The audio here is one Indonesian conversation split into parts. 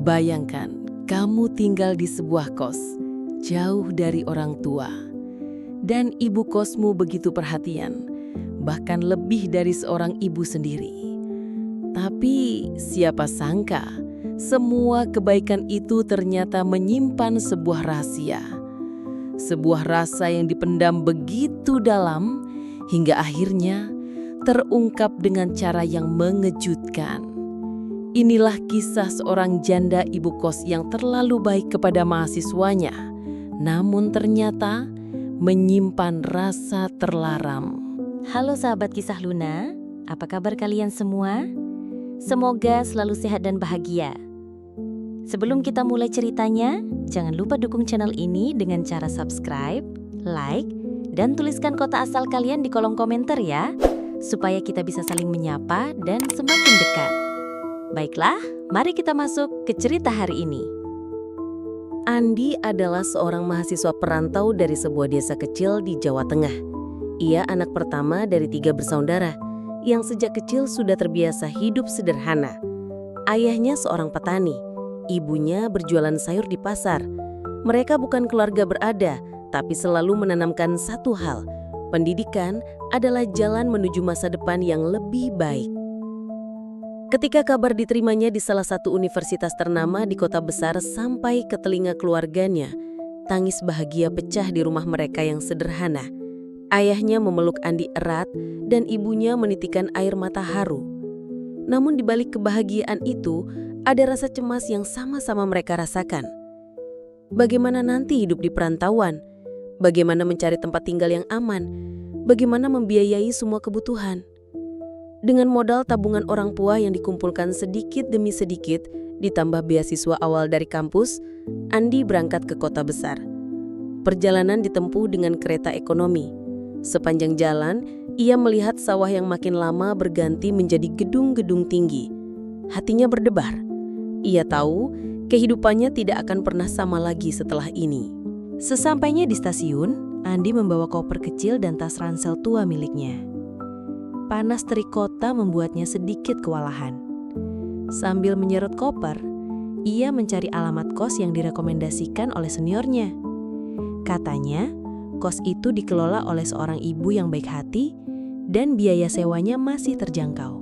Bayangkan, kamu tinggal di sebuah kos, jauh dari orang tua. Dan ibu kosmu begitu perhatian, bahkan lebih dari seorang ibu sendiri. Tapi siapa sangka, semua kebaikan itu ternyata menyimpan sebuah rahasia. Sebuah rasa yang dipendam begitu dalam, hingga akhirnya terungkap dengan cara yang mengejutkan. Inilah kisah seorang janda ibu kos yang terlalu baik kepada mahasiswanya, namun ternyata menyimpan rasa terlarang. Halo sahabat kisah Luna, apa kabar kalian semua? Semoga selalu sehat dan bahagia. Sebelum kita mulai ceritanya, jangan lupa dukung channel ini dengan cara subscribe, like, dan tuliskan kota asal kalian di kolom komentar ya, supaya kita bisa saling menyapa dan semakin dekat. Baiklah, mari kita masuk ke cerita hari ini. Andi adalah seorang mahasiswa perantau dari sebuah desa kecil di Jawa Tengah. Ia anak pertama dari 3 bersaudara yang sejak kecil sudah terbiasa hidup sederhana. Ayahnya seorang petani, ibunya berjualan sayur di pasar. Mereka bukan keluarga berada, tapi selalu menanamkan satu hal: pendidikan adalah jalan menuju masa depan yang lebih baik. Ketika kabar diterimanya di salah satu universitas ternama di kota besar sampai ke telinga keluarganya, tangis bahagia pecah di rumah mereka yang sederhana. Ayahnya memeluk Andi erat dan ibunya menitikan air mata haru. Namun di balik kebahagiaan itu, ada rasa cemas yang sama-sama mereka rasakan. Bagaimana nanti hidup di perantauan? Bagaimana mencari tempat tinggal yang aman? Bagaimana membiayai semua kebutuhan? Dengan modal tabungan orang tua yang dikumpulkan sedikit demi sedikit, ditambah beasiswa awal dari kampus, Andi berangkat ke kota besar. Perjalanan ditempuh dengan kereta ekonomi. Sepanjang jalan, ia melihat sawah yang makin lama berganti menjadi gedung-gedung tinggi. Hatinya berdebar. Ia tahu kehidupannya tidak akan pernah sama lagi setelah ini. Sesampainya di stasiun, Andi membawa koper kecil dan tas ransel tua miliknya. Panas terik kota membuatnya sedikit kewalahan. Sambil menyerut koper, ia mencari alamat kos yang direkomendasikan oleh seniornya. Katanya, kos itu dikelola oleh seorang ibu yang baik hati dan biaya sewanya masih terjangkau.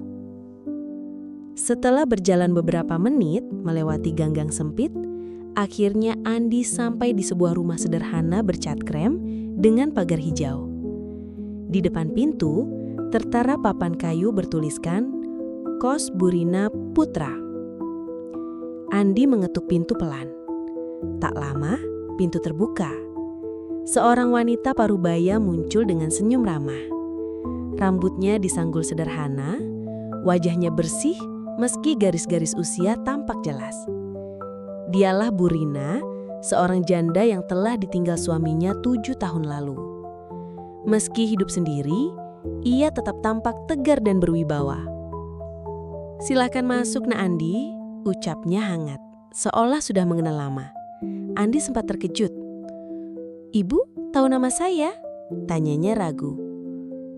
Setelah berjalan beberapa menit melewati gang-gang sempit, akhirnya Andi sampai di sebuah rumah sederhana bercat krem dengan pagar hijau. Di depan pintu, tertara papan kayu bertuliskan Kos Burina Putra. Andi mengetuk pintu pelan. Tak lama, pintu terbuka. Seorang wanita parubaya muncul dengan senyum ramah. Rambutnya disanggul sederhana, wajahnya bersih meski garis-garis usia tampak jelas. Dialah Burina, seorang janda yang telah ditinggal suaminya 7 tahun lalu. Meski hidup sendiri, ia tetap tampak tegar dan berwibawa. "Silakan masuk, Nak Andi," ucapnya hangat, seolah sudah mengenal lama. Andi sempat terkejut. "Ibu, tahu nama saya?" tanyanya ragu.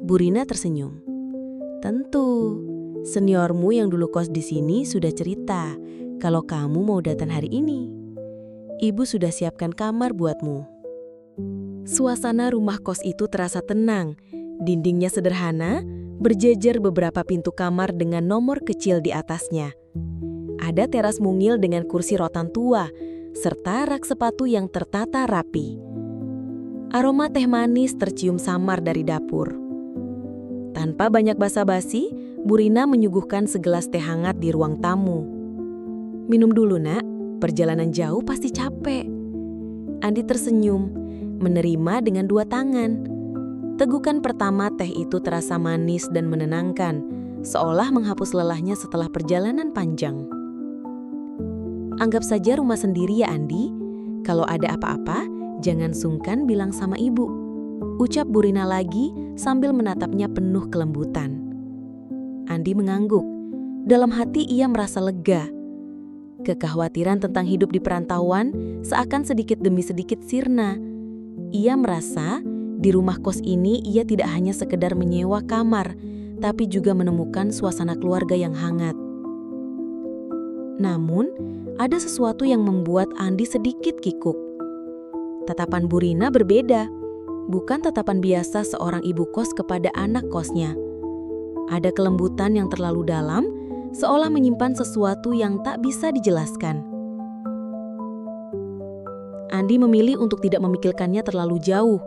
Burina tersenyum. "Tentu, seniormu yang dulu kos di sini sudah cerita kalau kamu mau datang hari ini. Ibu sudah siapkan kamar buatmu." Suasana rumah kos itu terasa tenang. Dindingnya sederhana, berjejer beberapa pintu kamar dengan nomor kecil di atasnya. Ada teras mungil dengan kursi rotan tua, serta rak sepatu yang tertata rapi. Aroma teh manis tercium samar dari dapur. Tanpa banyak basa-basi, Burina menyuguhkan segelas teh hangat di ruang tamu. "Minum dulu, Nak. Perjalanan jauh pasti capek." Andi tersenyum, menerima dengan 2 tangan. Tegukan pertama teh itu terasa manis dan menenangkan, seolah menghapus lelahnya setelah perjalanan panjang. "Anggap saja rumah sendiri ya, Andi. Kalau ada apa-apa, jangan sungkan bilang sama ibu," ucap Burina lagi sambil menatapnya penuh kelembutan. Andi mengangguk. Dalam hati ia merasa lega. Kekhawatiran tentang hidup di perantauan seakan sedikit demi sedikit sirna. Ia merasa di rumah kos ini ia tidak hanya sekedar menyewa kamar, tapi juga menemukan suasana keluarga yang hangat. Namun, ada sesuatu yang membuat Andi sedikit kikuk. Tatapan Bu Rina berbeda, bukan tatapan biasa seorang ibu kos kepada anak kosnya. Ada kelembutan yang terlalu dalam, seolah menyimpan sesuatu yang tak bisa dijelaskan. Andi memilih untuk tidak memikirkannya terlalu jauh.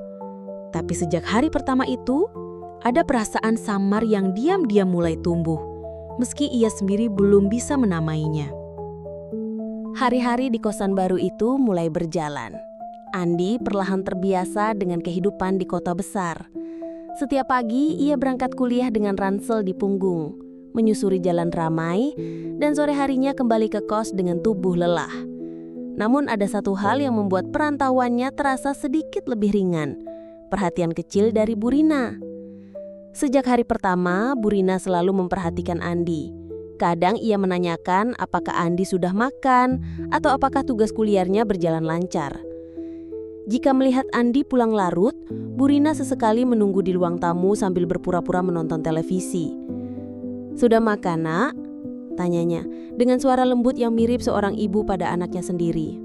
Tapi sejak hari pertama itu, ada perasaan samar yang diam-diam mulai tumbuh, meski ia sendiri belum bisa menamainya. Hari-hari di kosan baru itu mulai berjalan. Andi perlahan terbiasa dengan kehidupan di kota besar. Setiap pagi ia berangkat kuliah dengan ransel di punggung, menyusuri jalan ramai, dan sore harinya kembali ke kos dengan tubuh lelah. Namun ada satu hal yang membuat perantauannya terasa sedikit lebih ringan, perhatian kecil dari Bu Rina. Sejak hari pertama, Bu Rina selalu memperhatikan Andi. Kadang ia menanyakan apakah Andi sudah makan atau apakah tugas kuliahnya berjalan lancar. Jika melihat Andi pulang larut, Bu Rina sesekali menunggu di ruang tamu sambil berpura-pura menonton televisi. "Sudah makan, Nak?" tanyanya, dengan suara lembut yang mirip seorang ibu pada anaknya sendiri.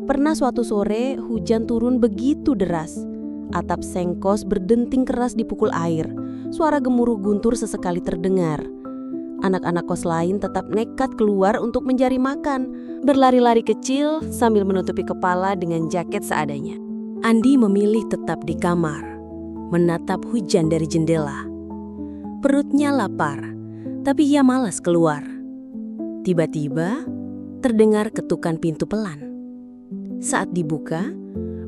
Pernah suatu sore, hujan turun begitu deras. Atap sengkos berdenting keras dipukul air. Suara gemuruh guntur sesekali terdengar. Anak-anak kos lain tetap nekat keluar untuk mencari makan, berlari-lari kecil sambil menutupi kepala dengan jaket seadanya. Andi memilih tetap di kamar, menatap hujan dari jendela. Perutnya lapar, tapi ia malas keluar. Tiba-tiba, terdengar ketukan pintu pelan. Saat dibuka,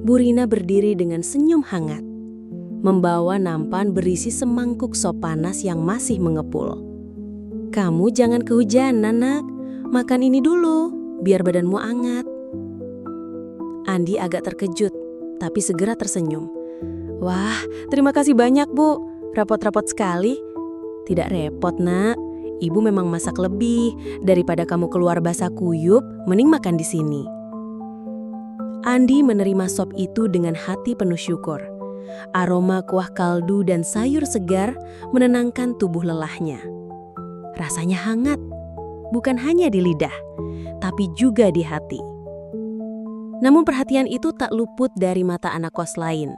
Bu Rina berdiri dengan senyum hangat, membawa nampan berisi semangkuk sop panas yang masih mengepul. "Kamu jangan kehujanan, Nak. Makan ini dulu, biar badanmu hangat." Andi agak terkejut, tapi segera tersenyum. "Wah, terima kasih banyak, Bu. Repot-repot sekali." "Tidak repot, Nak. Ibu memang masak lebih. Daripada kamu keluar basah kuyup, mending makan di sini." Andi menerima sop itu dengan hati penuh syukur. Aroma kuah kaldu dan sayur segar menenangkan tubuh lelahnya. Rasanya hangat, bukan hanya di lidah, tapi juga di hati. Namun perhatian itu tak luput dari mata anak kos lain.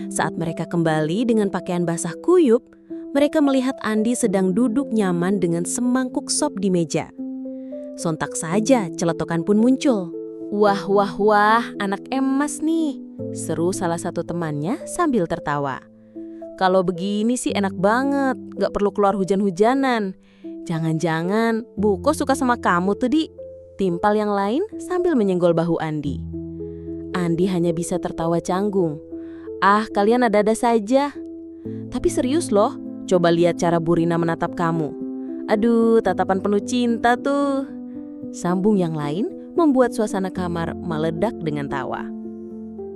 Saat mereka kembali dengan pakaian basah kuyup, mereka melihat Andi sedang duduk nyaman dengan semangkuk sop di meja. Sontak saja celetokan pun muncul. "Wah, wah, wah, anak emas nih," seru salah satu temannya sambil tertawa. "Kalau begini sih enak banget, gak perlu keluar hujan-hujanan. Jangan-jangan Bu Kos suka sama kamu tuh, Di," timpal yang lain sambil menyenggol bahu Andi. Andi hanya bisa tertawa canggung. "Ah, kalian ada-ada saja. Tapi serius loh, coba lihat cara Bu Rina menatap kamu. Aduh, tatapan penuh cinta tuh." Sambung yang lain membuat suasana kamar meledak dengan tawa.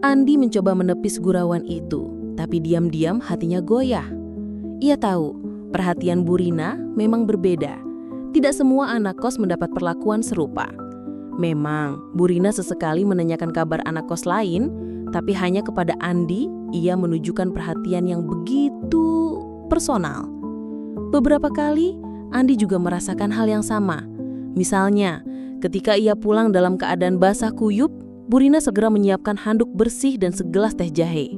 Andi mencoba menepis gurauan itu, tapi diam-diam hatinya goyah. Ia tahu, perhatian Bu Rina memang berbeda. Tidak semua anak kos mendapat perlakuan serupa. Memang, Bu Rina sesekali menanyakan kabar anak kos lain, tapi hanya kepada Andi ia menunjukkan perhatian yang begitu personal. Beberapa kali, Andi juga merasakan hal yang sama. Misalnya, ketika ia pulang dalam keadaan basah kuyup, Bu Rina segera menyiapkan handuk bersih dan segelas teh jahe.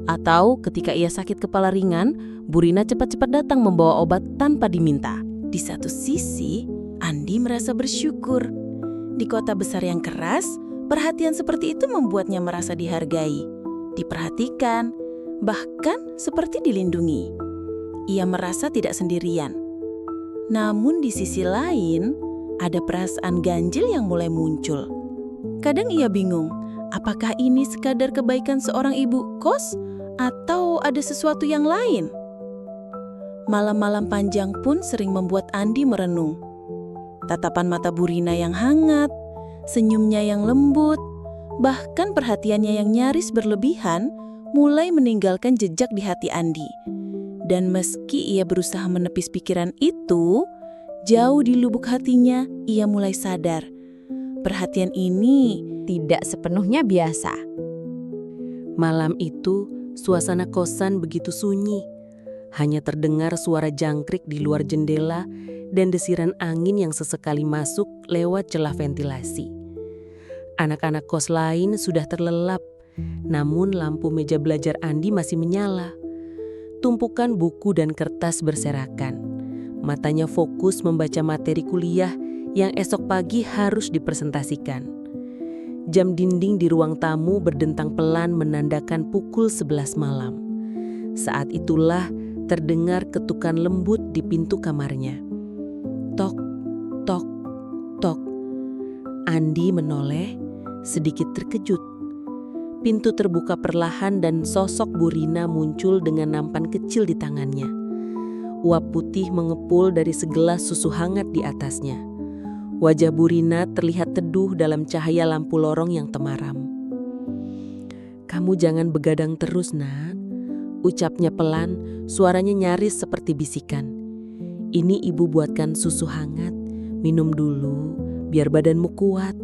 Atau ketika ia sakit kepala ringan, Bu Rina cepat-cepat datang membawa obat tanpa diminta. Di satu sisi, Andi merasa bersyukur. Di kota besar yang keras, perhatian seperti itu membuatnya merasa dihargai, diperhatikan, bahkan seperti dilindungi. Ia merasa tidak sendirian. Namun di sisi lain, ada perasaan ganjil yang mulai muncul. Kadang ia bingung, apakah ini sekadar kebaikan seorang ibu kos atau ada sesuatu yang lain? Malam-malam panjang pun sering membuat Andi merenung. Tatapan mata Bu Rina yang hangat, senyumnya yang lembut, bahkan perhatiannya yang nyaris berlebihan mulai meninggalkan jejak di hati Andi. Dan meski ia berusaha menepis pikiran itu, jauh di lubuk hatinya ia mulai sadar. Perhatian ini tidak sepenuhnya biasa. Malam itu, suasana kosan begitu sunyi. Hanya terdengar suara jangkrik di luar jendela dan desiran angin yang sesekali masuk lewat celah ventilasi. Anak-anak kos lain sudah terlelap, namun lampu meja belajar Andi masih menyala. Tumpukan buku dan kertas berserakan. Matanya fokus membaca materi kuliah yang esok pagi harus dipresentasikan. Jam dinding di ruang tamu berdentang pelan menandakan pukul 11 malam. Saat itulah terdengar ketukan lembut di pintu kamarnya. Tok, tok, tok. Andi menoleh, sedikit terkejut. Pintu terbuka perlahan dan sosok Bu Rina muncul dengan nampan kecil di tangannya. Uap putih mengepul dari segelas susu hangat di atasnya. Wajah Bu Rina terlihat teduh dalam cahaya lampu lorong yang temaram. "Kamu jangan begadang terus, Nak," ucapnya pelan, suaranya nyaris seperti bisikan. "Ini ibu buatkan susu hangat, minum dulu, biar badanmu kuat."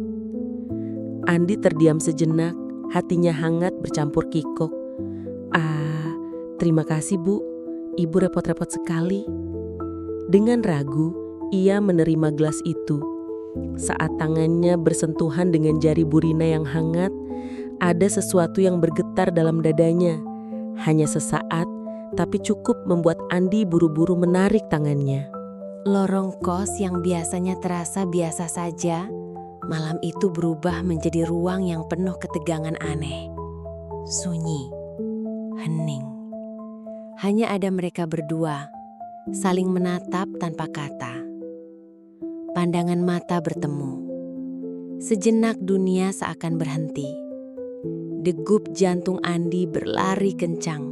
Andi terdiam sejenak, hatinya hangat bercampur kikuk. Terima kasih Bu, Ibu repot-repot sekali." Dengan ragu, ia menerima gelas itu. Saat tangannya bersentuhan dengan jari Bu Rina yang hangat, ada sesuatu yang bergetar dalam dadanya. Hanya sesaat, tapi cukup membuat Andi buru-buru menarik tangannya. Lorong kos yang biasanya terasa biasa saja, malam itu berubah menjadi ruang yang penuh ketegangan aneh. Sunyi, hening. Hanya ada mereka berdua, saling menatap tanpa kata. Pandangan mata bertemu. Sejenak dunia seakan berhenti. Degup jantung Andi berlari kencang.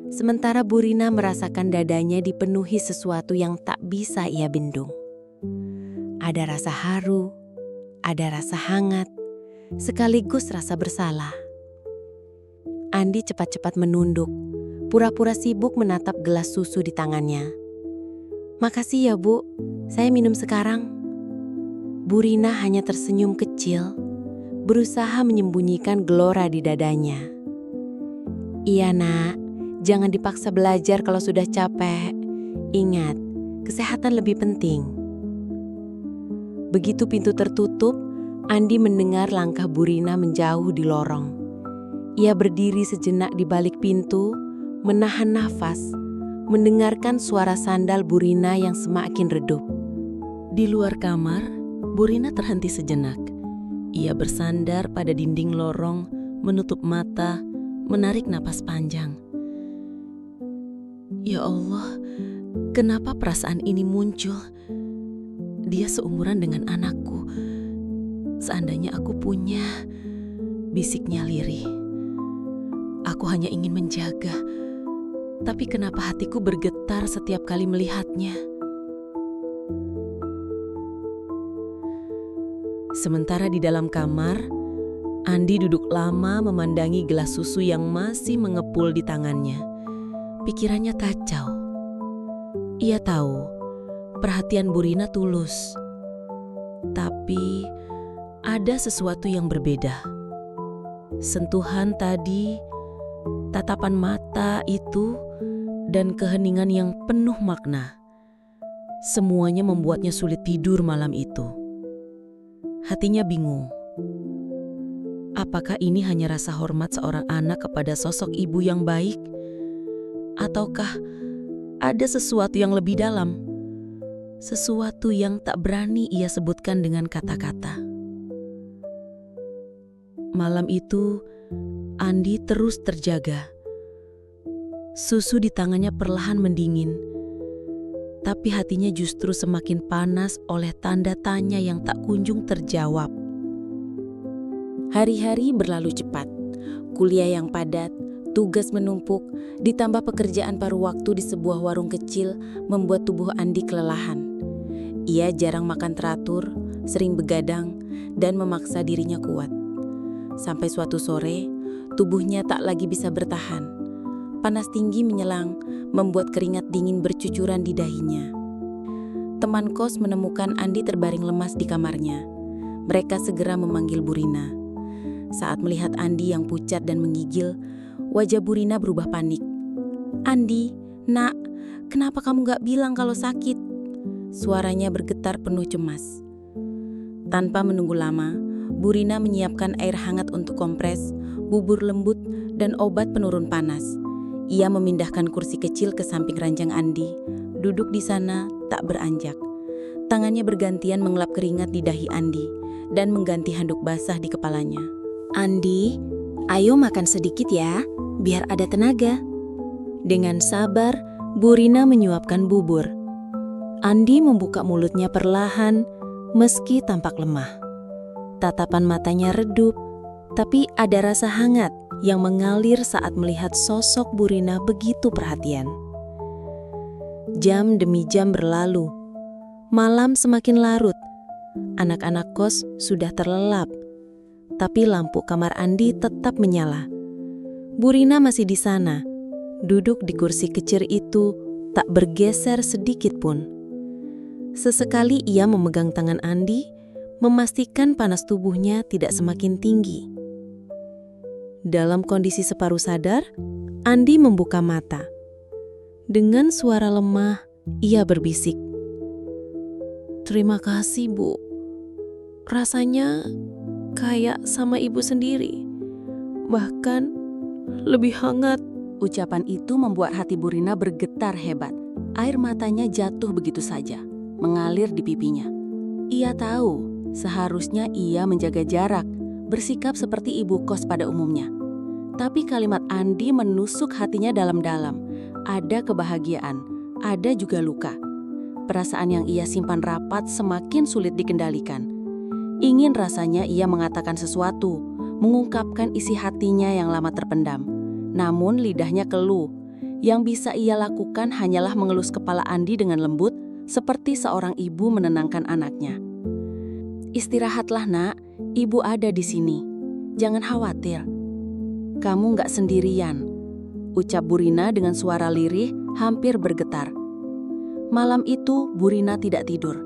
Sementara Bu Rina merasakan dadanya dipenuhi sesuatu yang tak bisa ia bendung. Ada rasa haru, ada rasa hangat, sekaligus rasa bersalah. Andi cepat-cepat menunduk, pura-pura sibuk menatap gelas susu di tangannya. "Makasih ya Bu, saya minum sekarang." Bu Rina hanya tersenyum kecil, berusaha menyembunyikan gelora di dadanya. "Iya Nak, jangan dipaksa belajar kalau sudah capek. Ingat, kesehatan lebih penting." Begitu pintu tertutup, Andi mendengar langkah Bu Rina menjauh di lorong. Ia berdiri sejenak di balik pintu, menahan nafas, mendengarkan suara sandal Bu Rina yang semakin redup. Di luar kamar, Bu Rina terhenti sejenak. Ia bersandar pada dinding lorong, menutup mata, menarik napas panjang. "Ya Allah, kenapa perasaan ini muncul? Dia seumuran dengan anakku. Seandainya aku punya," bisiknya lirih. "Aku hanya ingin menjaga, tapi kenapa hatiku bergetar setiap kali melihatnya?" Sementara di dalam kamar, Andi duduk lama memandangi gelas susu yang masih mengepul di tangannya. Pikirannya kacau. Ia tahu perhatian Bu Rina tulus, tapi ada sesuatu yang berbeda. Sentuhan tadi, tatapan mata itu, dan keheningan yang penuh makna. Semuanya membuatnya sulit tidur malam itu. Hatinya bingung. Apakah ini hanya rasa hormat seorang anak kepada sosok ibu yang baik? Ataukah ada sesuatu yang lebih dalam? Sesuatu yang tak berani ia sebutkan dengan kata-kata. Malam itu, Andi terus terjaga. Susu di tangannya perlahan mendingin, tapi hatinya justru semakin panas oleh tanda tanya yang tak kunjung terjawab. Hari-hari berlalu cepat. Kuliah yang padat, tugas menumpuk, ditambah pekerjaan paruh waktu di sebuah warung kecil membuat tubuh Andi kelelahan. Ia jarang makan teratur, sering begadang, dan memaksa dirinya kuat. Sampai suatu sore, tubuhnya tak lagi bisa bertahan. Panas tinggi menyelang, membuat keringat dingin bercucuran di dahinya. Teman kos menemukan Andi terbaring lemas di kamarnya. Mereka segera memanggil Bu Rina. Saat melihat Andi yang pucat dan menggigil, wajah Bu Rina berubah panik. "Andi, Nak, kenapa kamu gak bilang kalau sakit?" Suaranya bergetar penuh cemas. Tanpa menunggu lama, Bu Rina menyiapkan air hangat untuk kompres, bubur lembut, dan obat penurun panas. Ia memindahkan kursi kecil ke samping ranjang Andi, duduk di sana tak beranjak. Tangannya bergantian mengelap keringat di dahi Andi dan mengganti handuk basah di kepalanya. Andi, ayo makan sedikit ya, biar ada tenaga. Dengan sabar, Bu Rina menyuapkan bubur. Andi membuka mulutnya perlahan, meski tampak lemah. Tatapan matanya redup, tapi ada rasa hangat yang mengalir saat melihat sosok Bu Rina begitu perhatian. Jam demi jam berlalu. Malam semakin larut. Anak-anak kos sudah terlelap, tapi lampu kamar Andi tetap menyala. Bu Rina masih di sana, duduk di kursi kecil itu, tak bergeser sedikit pun. Sesekali ia memegang tangan Andi, memastikan panas tubuhnya tidak semakin tinggi. Dalam kondisi separuh sadar, Andi membuka mata. Dengan suara lemah, ia berbisik, "Terima kasih, Bu. Rasanya kayak sama ibu sendiri, bahkan lebih hangat." Ucapan itu membuat hati Bu Rina bergetar hebat. Air matanya jatuh begitu saja, mengalir di pipinya. Ia tahu seharusnya ia menjaga jarak, bersikap seperti ibu kos pada umumnya. Tapi kalimat Andi menusuk hatinya dalam-dalam. Ada kebahagiaan, ada juga luka. Perasaan yang ia simpan rapat semakin sulit dikendalikan. Ingin rasanya ia mengatakan sesuatu, mengungkapkan isi hatinya yang lama terpendam. Namun lidahnya keluh. Yang bisa ia lakukan hanyalah mengelus kepala Andi dengan lembut, seperti seorang ibu menenangkan anaknya. "Istirahatlah, Nak. Ibu ada di sini. Jangan khawatir. Kamu nggak sendirian," ucap Bu Rina dengan suara lirih, hampir bergetar. Malam itu, Bu Rina tidak tidur.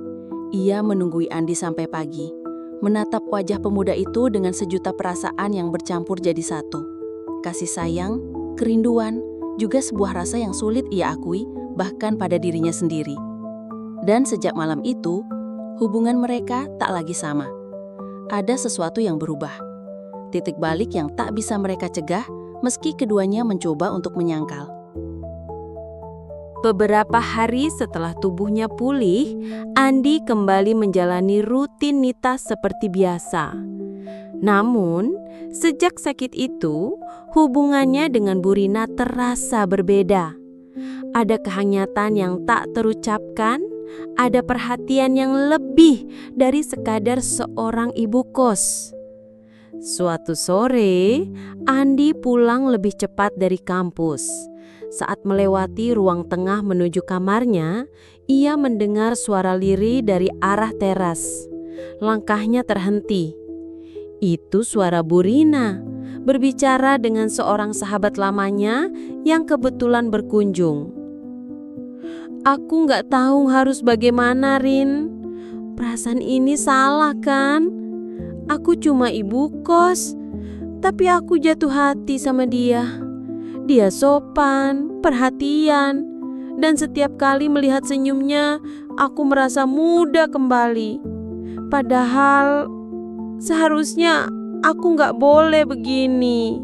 Ia menunggui Andi sampai pagi, menatap wajah pemuda itu dengan sejuta perasaan yang bercampur jadi satu. Kasih sayang, kerinduan, juga sebuah rasa yang sulit ia akui, bahkan pada dirinya sendiri. Dan sejak malam itu, hubungan mereka tak lagi sama. Ada sesuatu yang berubah. Titik balik yang tak bisa mereka cegah, meski keduanya mencoba untuk menyangkal. Beberapa hari setelah tubuhnya pulih, Andi kembali menjalani rutinitas seperti biasa. Namun, sejak sakit itu, hubungannya dengan Bu Rina terasa berbeda. Ada kehangatan yang tak terucapkan, ada perhatian yang lebih dari sekadar seorang ibu kos. Suatu sore, Andi pulang lebih cepat dari kampus. Saat melewati ruang tengah menuju kamarnya, ia mendengar suara lirih dari arah teras. Langkahnya terhenti. Itu suara Bu Rina, berbicara dengan seorang sahabat lamanya yang kebetulan berkunjung. "Aku nggak tahu harus bagaimana, Rin. Perasaan ini salah kan? Aku cuma ibu kos, tapi aku jatuh hati sama dia. Dia sopan, perhatian, dan setiap kali melihat senyumnya, aku merasa muda kembali. Padahal seharusnya aku nggak boleh begini."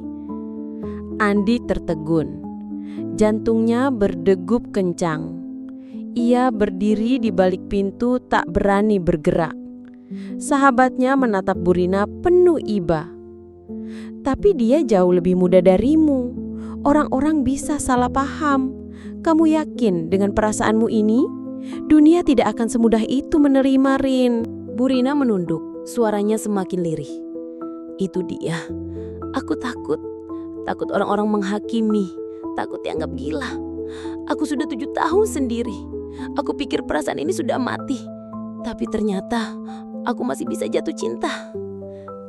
Andi tertegun. Jantungnya berdegup kencang. Ia berdiri di balik pintu tak berani bergerak. Sahabatnya menatap Bu Rina penuh iba. "Tapi dia jauh lebih muda darimu. Orang-orang bisa salah paham. Kamu yakin dengan perasaanmu ini? Dunia tidak akan semudah itu menerima, Rin." Bu Rina menunduk, suaranya semakin lirih. "Itu dia. Aku takut orang-orang menghakimi, takut dianggap gila. Aku sudah 7 tahun sendiri. Aku pikir perasaan ini sudah mati. Tapi ternyata aku masih bisa jatuh cinta."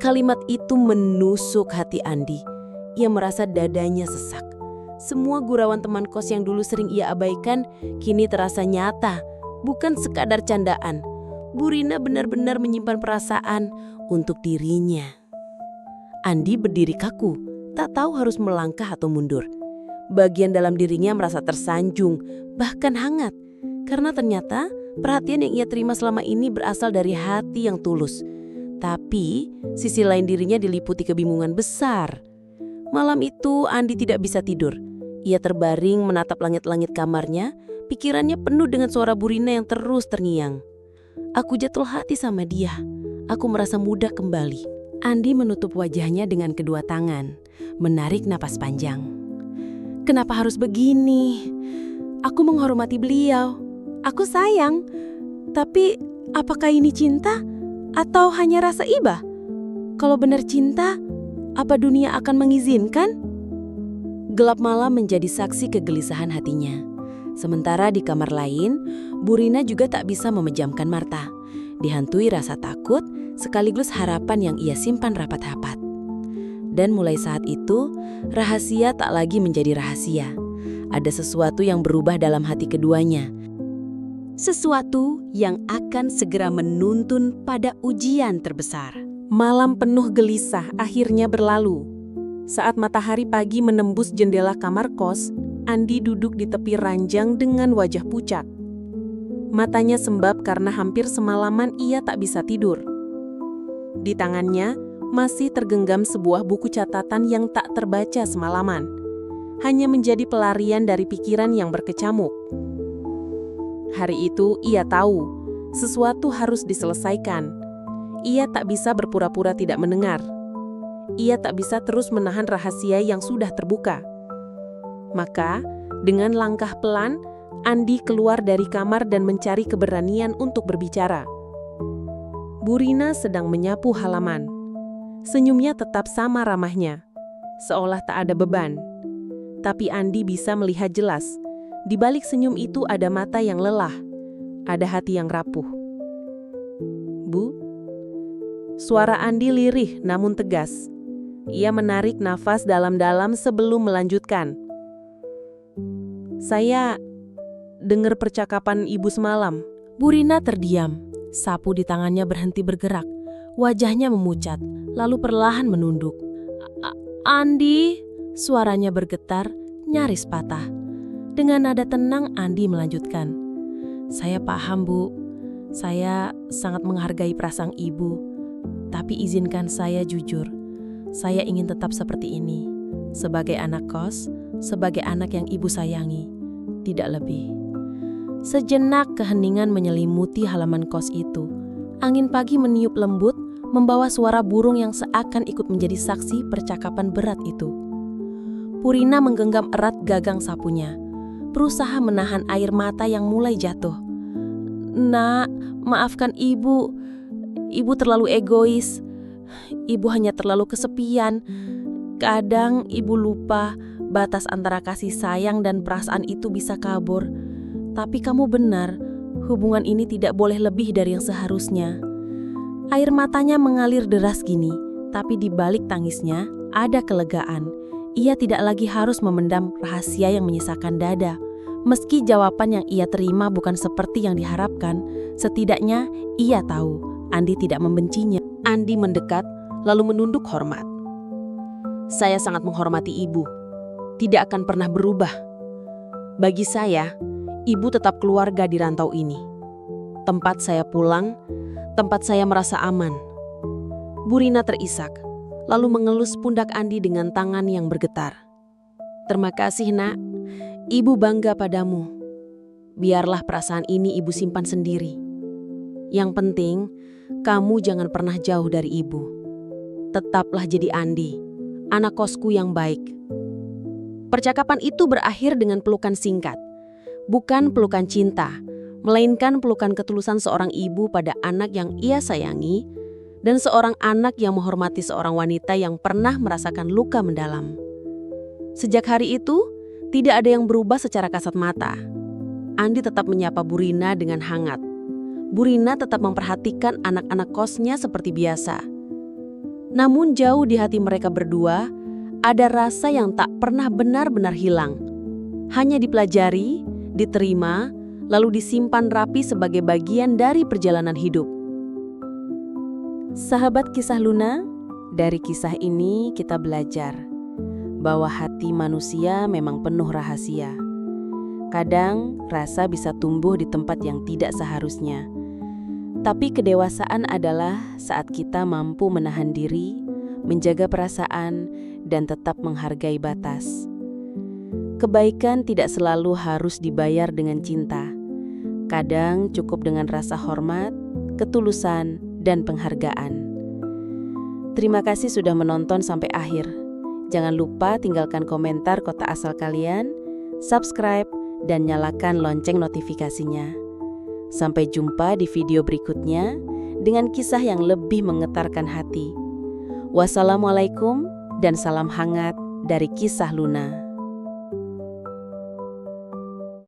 Kalimat itu menusuk hati Andi. Ia merasa dadanya sesak. Semua gurauan teman kos yang dulu sering ia abaikan kini terasa nyata, bukan sekadar candaan. Bu Rina benar-benar menyimpan perasaan untuk dirinya. Andi berdiri kaku, tak tahu harus melangkah atau mundur. Bagian dalam dirinya merasa tersanjung, bahkan hangat, karena ternyata Perhatian yang ia terima selama ini berasal dari hati yang tulus. Tapi, sisi lain dirinya diliputi kebingungan besar. Malam itu, Andi tidak bisa tidur. Ia terbaring menatap langit-langit kamarnya, pikirannya penuh dengan suara Burina yang terus terngiang. Aku jatuh hati sama dia. Aku merasa mudah kembali. Andi menutup wajahnya dengan kedua tangan, menarik napas panjang. Kenapa harus begini? Aku menghormati beliau. Aku sayang. Tapi, apakah ini cinta? Atau hanya rasa iba? Kalau benar cinta, apa dunia akan mengizinkan? Gelap malam menjadi saksi kegelisahan hatinya. Sementara di kamar lain, Burina juga tak bisa memejamkan Marta. Dihantui rasa takut, sekaligus harapan yang ia simpan rapat-rapat. Dan mulai saat itu, rahasia tak lagi menjadi rahasia. Ada sesuatu yang berubah dalam hati keduanya. Sesuatu yang akan segera menuntun pada ujian terbesar. Malam penuh gelisah akhirnya berlalu. Saat matahari pagi menembus jendela kamar kos, Andi duduk di tepi ranjang dengan wajah pucat. Matanya sembab karena hampir semalaman ia tak bisa tidur. Di tangannya masih tergenggam sebuah buku catatan yang tak terbaca semalaman. Hanya menjadi pelarian dari pikiran yang berkecamuk. Hari itu ia tahu, sesuatu harus diselesaikan. Ia tak bisa berpura-pura tidak mendengar. Ia tak bisa terus menahan rahasia yang sudah terbuka. Maka, dengan langkah pelan, Andi keluar dari kamar dan mencari keberanian untuk berbicara. Burina sedang menyapu halaman. Senyumnya tetap sama ramahnya, seolah tak ada beban. Tapi Andi bisa melihat jelas. Di balik senyum itu ada mata yang lelah, ada hati yang rapuh. Bu? Suara Andi lirih namun tegas. Ia menarik nafas dalam-dalam sebelum melanjutkan. Saya dengar percakapan ibu semalam. Burina terdiam, sapu di tangannya berhenti bergerak. Wajahnya memucat, lalu perlahan menunduk. Andi, suaranya bergetar, nyaris patah. Dengan nada tenang, Andi melanjutkan. Saya paham, Bu. Saya sangat menghargai perasaan ibu. Tapi izinkan saya jujur. Saya ingin tetap seperti ini. Sebagai anak kos, sebagai anak yang ibu sayangi. Tidak lebih. Sejenak keheningan menyelimuti halaman kos itu. Angin pagi meniup lembut, membawa suara burung yang seakan ikut menjadi saksi percakapan berat itu. Burina menggenggam erat gagang sapunya. Berusaha menahan air mata yang mulai jatuh. Nak, maafkan ibu. Ibu terlalu egois. Ibu hanya terlalu kesepian. Kadang ibu lupa batas antara kasih sayang dan perasaan itu bisa kabur. Tapi kamu benar, hubungan ini tidak boleh lebih dari yang seharusnya. Air matanya mengalir deras gini, tapi di balik tangisnya ada kelegaan. Ia tidak lagi harus memendam rahasia yang menyisakan dada. Meski jawaban yang ia terima bukan seperti yang diharapkan, setidaknya ia tahu Andi tidak membencinya. Andi mendekat, lalu menunduk hormat. Saya sangat menghormati ibu. Tidak akan pernah berubah. Bagi saya, ibu tetap keluarga di rantau ini. Tempat saya pulang, tempat saya merasa aman. Burina terisak, lalu mengelus pundak Andi dengan tangan yang bergetar. Terima kasih, Nak. Ibu bangga padamu. Biarlah perasaan ini ibu simpan sendiri. Yang penting, kamu jangan pernah jauh dari ibu. Tetaplah jadi Andi, anak kosku yang baik. Percakapan itu berakhir dengan pelukan singkat. Bukan pelukan cinta, melainkan pelukan ketulusan seorang ibu pada anak yang ia sayangi, dan seorang anak yang menghormati seorang wanita yang pernah merasakan luka mendalam. Sejak hari itu, tidak ada yang berubah secara kasat mata. Andi tetap menyapa Burina dengan hangat. Burina tetap memperhatikan anak-anak kosnya seperti biasa. Namun jauh di hati mereka berdua, ada rasa yang tak pernah benar-benar hilang. Hanya dipelajari, diterima, lalu disimpan rapi sebagai bagian dari perjalanan hidup. Sahabat Kisah Luna, dari kisah ini kita belajar bahwa hati manusia memang penuh rahasia. Kadang rasa bisa tumbuh di tempat yang tidak seharusnya. Tapi kedewasaan adalah saat kita mampu menahan diri, menjaga perasaan, dan tetap menghargai batas. Kebaikan tidak selalu harus dibayar dengan cinta. Kadang cukup dengan rasa hormat, ketulusan, dan penghargaan. Terima kasih sudah menonton sampai akhir. Jangan lupa tinggalkan komentar kota asal kalian, subscribe, dan nyalakan lonceng notifikasinya. Sampai jumpa di video berikutnya dengan kisah yang lebih menggetarkan hati. Wassalamualaikum dan salam hangat dari Kisah Luna.